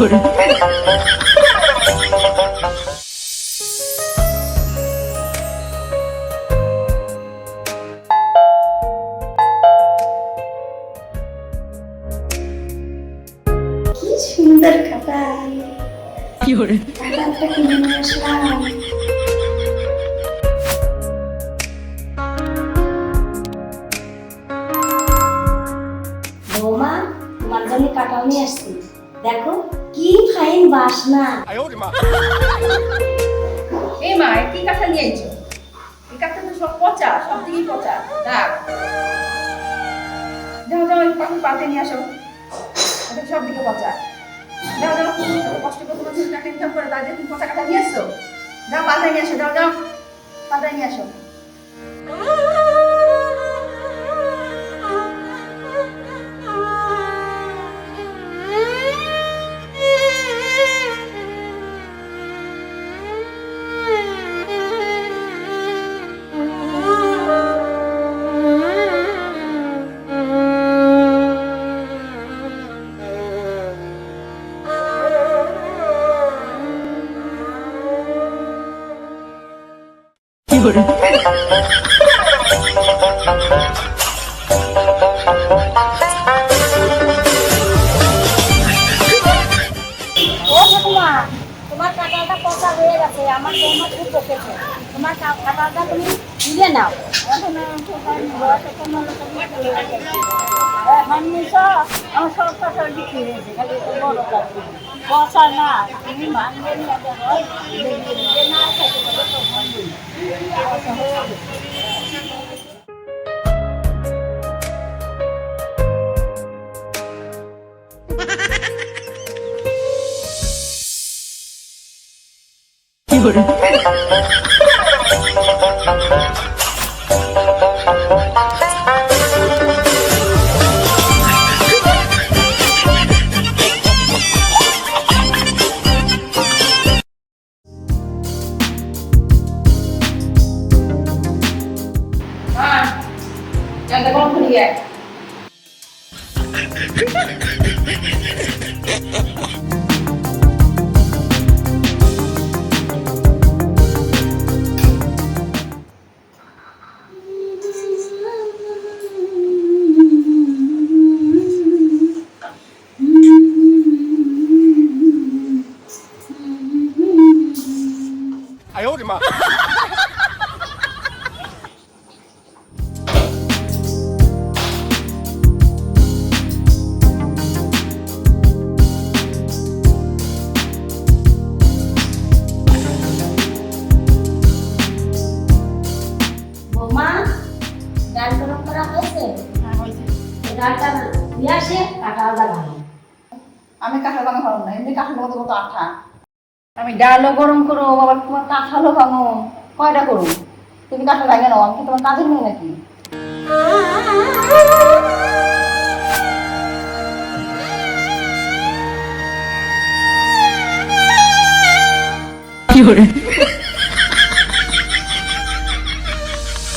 সুন্দর কাঁঠাল কাঁঠালটা কিনে নিয়ে আসলাম। বৌমা, তোমার জন্য কাঁঠাল নিয়ে আসছি, দেখো কি ফাইন বাসনা। এই মা, কি কাঁঠাল নিয়ে আইছো? এই কাঁঠাল তো সব পচা, সব দিকেই পচা। দাও যাও যাও, এই পাখি পাতে নিয়ে আসো, এটা সব দিকে পচা। যাও যাও, কষ্ট করে তোমার ছেলে টাকা ইনকাম করে তাদের তুমি পচা কাঁঠাল নিয়ে আসছো। যাও পাল্টায় নিয়ে আসো, যাও যাও পাল্টায় নিয়ে আসো। তোমার কাঁঠালটা পচা হয়ে গেছে, আমার বৌমা খুব বকেছে, তোমার কাঁঠালটা তুমি তুলে নাও। আমার সব কাঁঠাল বিক্রি হয়েছে, খালি বড় কাঁঠাল পচা না, তুমি ভাঙবে না, না খেতে পারবে তো ভাঙবে। বৌমা, ডাল গরম করা হয়েছে? ডালটা দিয়ে আসে, কাঁঠালটা ভালো। আমি কাঁঠাল ভাঙা ভালো না, এমনি কাঁঠাল মতো কত আঠা। আমি ডালও গরম করো, আবার তোমার কাঁঠালও ভাঙো, কয়টা করো? তুমি কাঁঠাল ভাঙে নাও, আমি কি তোমার কাজের মেয়ে নাকি? কি করে